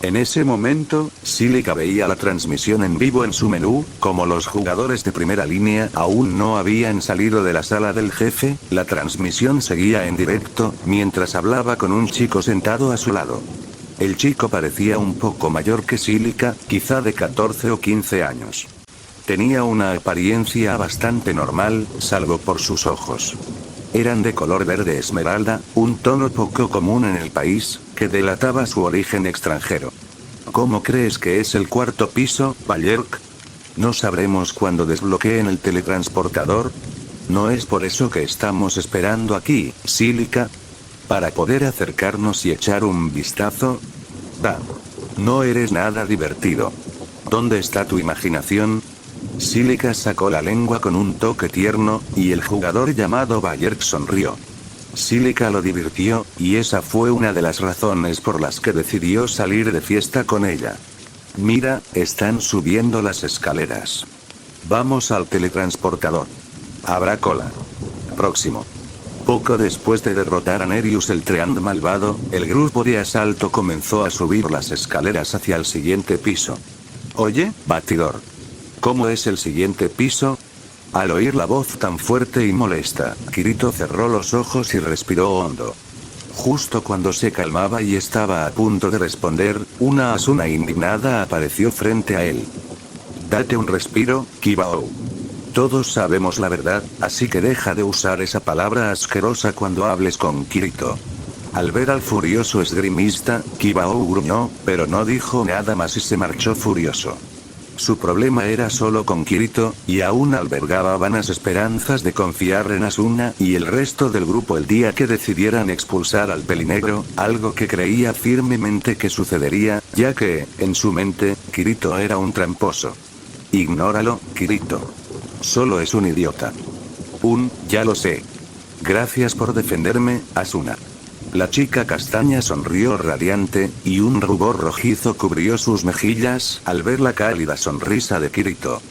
[SPEAKER 3] En ese momento, Silica veía la transmisión en vivo en su menú, como los jugadores de primera línea aún no habían salido de la sala del jefe, la transmisión seguía en directo, mientras hablaba con un chico sentado a su lado. El chico parecía un poco mayor que Silica, quizá de 14 o 15 años. Tenía una apariencia bastante normal, salvo por sus ojos. Eran de color verde esmeralda, un tono poco común en el país, que delataba su origen extranjero. ¿Cómo crees que es el cuarto piso, Bayerk? ¿No sabremos cuándo desbloqueen el teletransportador? ¿No es por eso que estamos esperando aquí, Silica? ¿Para poder acercarnos y echar un vistazo? No eres nada divertido. ¿Dónde está tu imaginación? Silica sacó la lengua con un toque tierno, y el jugador llamado Bayerk sonrió. Silica lo divirtió, y esa fue una de las razones por las que decidió salir de fiesta con ella. Mira, están subiendo las escaleras. Vamos al teletransportador. Habrá cola. Próximo. Poco después de derrotar a Nereus el Treant malvado, el grupo de asalto comenzó a subir las escaleras hacia el siguiente piso. Oye, Batidor. ¿Cómo es el siguiente piso? Al oír la voz tan fuerte y molesta, Kirito cerró los ojos y respiró hondo. Justo cuando se calmaba y estaba a punto de responder, una Asuna indignada apareció frente a él. Date un respiro, Kibao. Todos sabemos la verdad, así que deja de usar esa palabra asquerosa cuando hables con Kirito. Al ver al furioso esgrimista, Kibao gruñó, pero no dijo nada más y se marchó furioso. Su problema era solo con Kirito, y aún albergaba vanas esperanzas de confiar en Asuna y el resto del grupo el día que decidieran expulsar al pelinegro, algo que creía firmemente que sucedería, ya que, en su mente, Kirito era un tramposo. Ignóralo, Kirito. Solo es un idiota. Ya lo sé. Gracias por defenderme, Asuna. La chica castaña sonrió radiante, y un rubor rojizo cubrió sus mejillas al ver la cálida sonrisa de Kirito.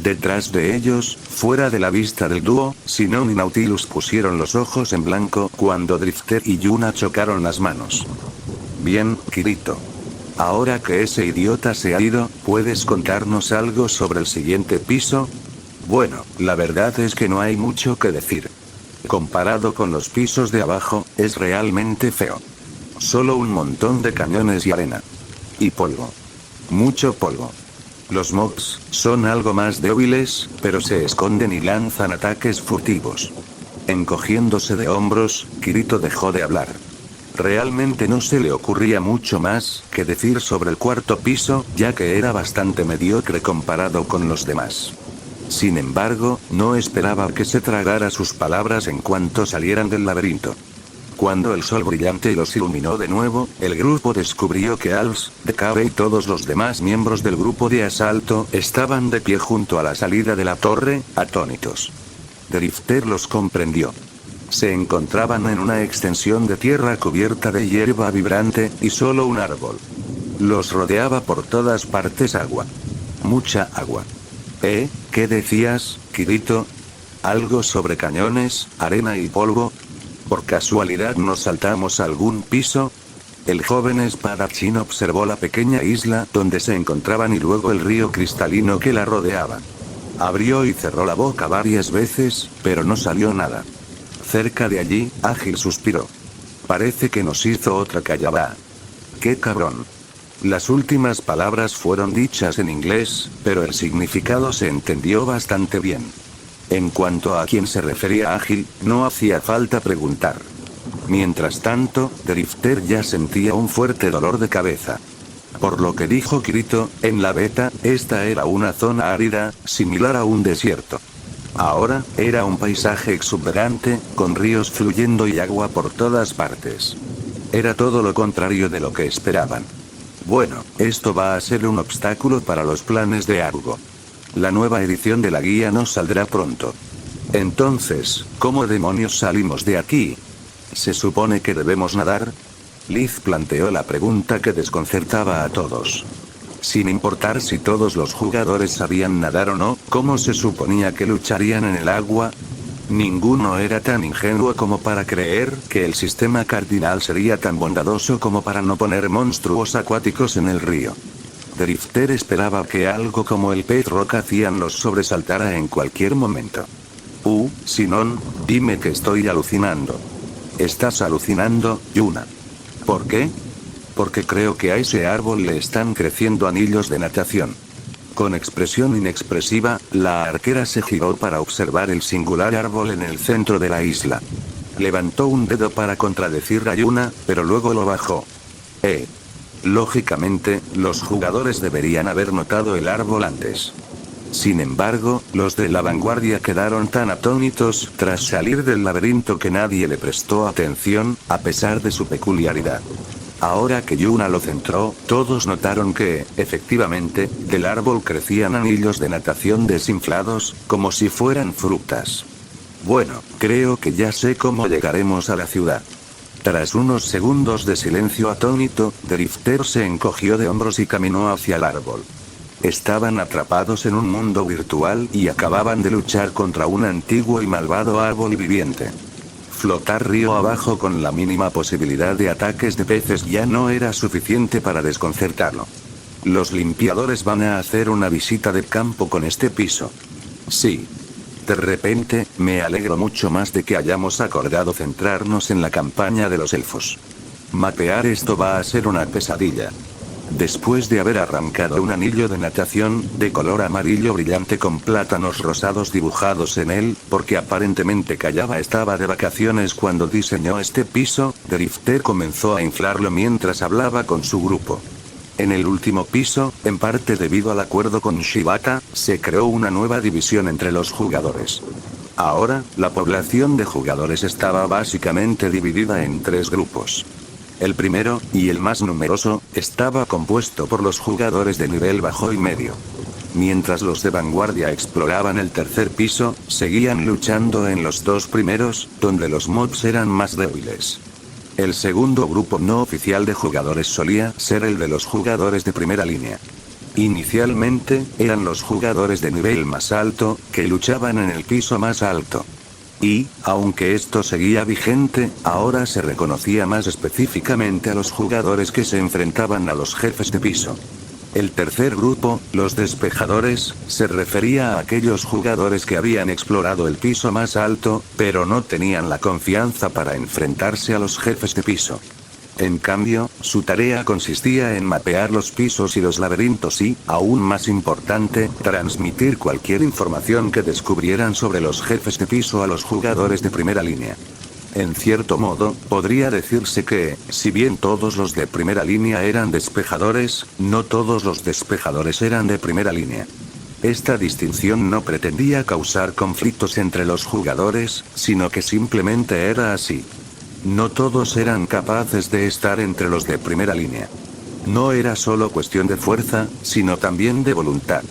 [SPEAKER 3] Detrás de ellos, fuera de la vista del dúo, Sinon y Nautilus pusieron los ojos en blanco cuando Drifter y Yuna chocaron las manos. Bien, Kirito. Ahora que ese idiota se ha ido, ¿puedes contarnos algo sobre el siguiente piso? Bueno, la verdad es que no hay mucho que decir. Comparado con los pisos de abajo, es realmente feo. Solo un montón de cañones y arena. Y polvo. Mucho polvo. Los mobs son algo más débiles, pero se esconden y lanzan ataques furtivos. Encogiéndose de hombros, Kirito dejó de hablar. Realmente no se le ocurría mucho más que decir sobre el cuarto piso, ya que era bastante mediocre comparado con los demás. Sin embargo, no esperaba que se tragara sus palabras en cuanto salieran del laberinto. Cuando el sol brillante los iluminó de nuevo, el grupo descubrió que Alves, DeCabe y todos los demás miembros del grupo de asalto estaban de pie junto a la salida de la torre, atónitos. Drifter los comprendió. Se encontraban en una extensión de tierra cubierta de hierba vibrante, y solo un árbol. Los rodeaba por todas partes agua. Mucha agua. ¿Qué decías, Kirito? ¿Algo sobre cañones, arena y polvo? ¿Por casualidad nos saltamos algún piso? El joven espadachín observó la pequeña isla donde se encontraban y luego el río cristalino que la rodeaba. Abrió y cerró la boca varias veces, pero no salió nada. Cerca de allí, Ágil suspiró. Parece que nos hizo otra callada. ¡Qué cabrón! Las últimas palabras fueron dichas en inglés, pero el significado se entendió bastante bien. En cuanto a quién se refería Ágil, no hacía falta preguntar. Mientras tanto, Drifter ya sentía un fuerte dolor de cabeza. Por lo que dijo Kirito, en la beta, esta era una zona árida, similar a un desierto. Ahora, era un paisaje exuberante, con ríos fluyendo y agua por todas partes. Era todo lo contrario de lo que esperaban. Bueno, esto va a ser un obstáculo para los planes de Argo. La nueva edición de la guía no saldrá pronto. Entonces, ¿cómo demonios salimos de aquí? ¿Se supone que debemos nadar? Liz planteó la pregunta que desconcertaba a todos. Sin importar si todos los jugadores sabían nadar o no, ¿cómo se suponía que lucharían en el agua? Ninguno era tan ingenuo como para creer que el sistema cardinal sería tan bondadoso como para no poner monstruos acuáticos en el río. Drifter esperaba que algo como el pez roca hacían los sobresaltara en cualquier momento. Sinon, dime que estoy alucinando. ¿Estás alucinando, Yuna? ¿Por qué? Porque creo que a ese árbol le están creciendo anillos de natación. Con expresión inexpresiva, la arquera se giró para observar el singular árbol en el centro de la isla. Levantó un dedo para contradecir a Yuna, pero luego lo bajó. Lógicamente, los jugadores deberían haber notado el árbol antes. Sin embargo, los de la vanguardia quedaron tan atónitos tras salir del laberinto que nadie le prestó atención, a pesar de su peculiaridad. Ahora que Yuna lo centró, todos notaron que, efectivamente, del árbol crecían anillos de natación desinflados, como si fueran frutas. Bueno, creo que ya sé cómo llegaremos a la ciudad. Tras unos segundos de silencio atónito, Drifter se encogió de hombros y caminó hacia el árbol. Estaban atrapados en un mundo virtual y acababan de luchar contra un antiguo y malvado árbol viviente. Flotar río abajo con la mínima posibilidad de ataques de peces ya no era suficiente para desconcertarlo. Los limpiadores van a hacer una visita de campo con este piso. Sí. De repente, me alegro mucho más de que hayamos acordado centrarnos en la campaña de los elfos. Mapear esto va a ser una pesadilla. Después de haber arrancado un anillo de natación, de color amarillo brillante con plátanos rosados dibujados en él, porque aparentemente Callaba estaba de vacaciones cuando diseñó este piso, Drifter comenzó a inflarlo mientras hablaba con su grupo. En el último piso, en parte debido al acuerdo con Shibata, se creó una nueva división entre los jugadores. Ahora, la población de jugadores estaba básicamente dividida en 3 grupos. El primero, y el más numeroso, estaba compuesto por los jugadores de nivel bajo y medio. Mientras los de vanguardia exploraban el tercer piso, seguían luchando en los 2 primeros, donde los mobs eran más débiles. El segundo grupo no oficial de jugadores solía ser el de los jugadores de primera línea. Inicialmente, eran los jugadores de nivel más alto, que luchaban en el piso más alto. Y, aunque esto seguía vigente, ahora se reconocía más específicamente a los jugadores que se enfrentaban a los jefes de piso. El tercer grupo, los despejadores, se refería a aquellos jugadores que habían explorado el piso más alto, pero no tenían la confianza para enfrentarse a los jefes de piso. En cambio, su tarea consistía en mapear los pisos y los laberintos y, aún más importante, transmitir cualquier información que descubrieran sobre los jefes de piso a los jugadores de primera línea. En cierto modo, podría decirse que, si bien todos los de primera línea eran despejadores, no todos los despejadores eran de primera línea. Esta distinción no pretendía causar conflictos entre los jugadores, sino que simplemente era así. No todos eran capaces de estar entre los de primera línea. No era solo cuestión de fuerza, sino también de voluntad.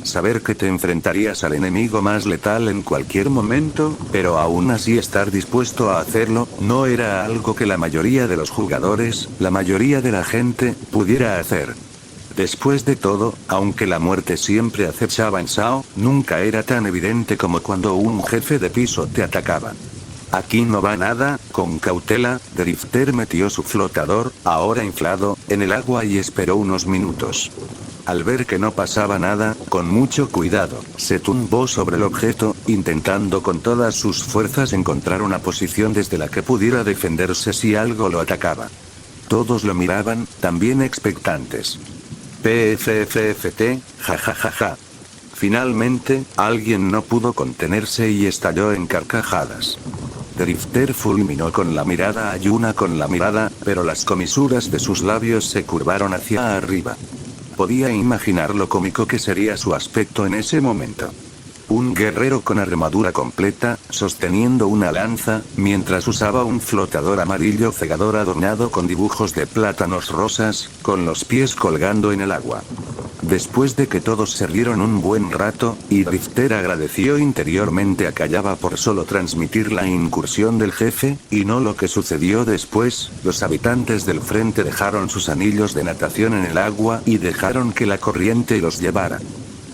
[SPEAKER 3] Saber que te enfrentarías al enemigo más letal en cualquier momento, pero aún así estar dispuesto a hacerlo, no era algo que la mayoría de los jugadores, la mayoría de la gente, pudiera hacer. Después de todo, aunque la muerte siempre acechaba en SAO, nunca era tan evidente como cuando un jefe de piso te atacaba. Aquí no va nada, con cautela, Drifter metió su flotador, ahora inflado, en el agua y esperó unos minutos. Al ver que no pasaba nada, con mucho cuidado, se tumbó sobre el objeto, intentando con todas sus fuerzas encontrar una posición desde la que pudiera defenderse si algo lo atacaba. Todos lo miraban, también expectantes. PFFFT, jajajaja. Finalmente, alguien no pudo contenerse y estalló en carcajadas. Drifter fulminó con la mirada a Yuna con la mirada, pero las comisuras de sus labios se curvaron hacia arriba. Podía imaginar lo cómico que sería su aspecto en ese momento. Un guerrero con armadura completa, sosteniendo una lanza, mientras usaba un flotador amarillo cegador adornado con dibujos de plátanos rosas, con los pies colgando en el agua. Después de que todos se rieron un buen rato, y Drifter agradeció interiormente a Callaba por solo transmitir la incursión del jefe, y no lo que sucedió después, los habitantes del frente dejaron sus anillos de natación en el agua y dejaron que la corriente los llevara.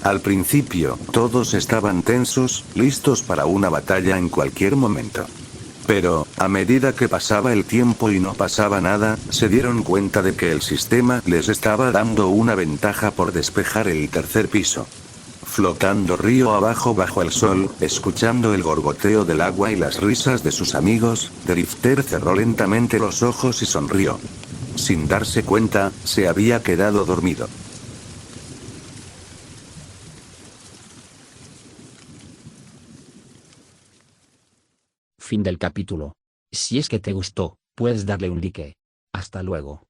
[SPEAKER 3] Al principio, todos estaban tensos, listos para una batalla en cualquier momento. Pero, a medida que pasaba el tiempo y no pasaba nada, se dieron cuenta de que el sistema les estaba dando una ventaja por despejar el tercer piso. Flotando río abajo bajo el sol, escuchando el gorgoteo del agua y las risas de sus amigos, Drifter cerró lentamente los ojos y sonrió. Sin darse cuenta, se había quedado dormido.
[SPEAKER 1] Fin del capítulo. Si es que te gustó, puedes darle un like. Hasta luego.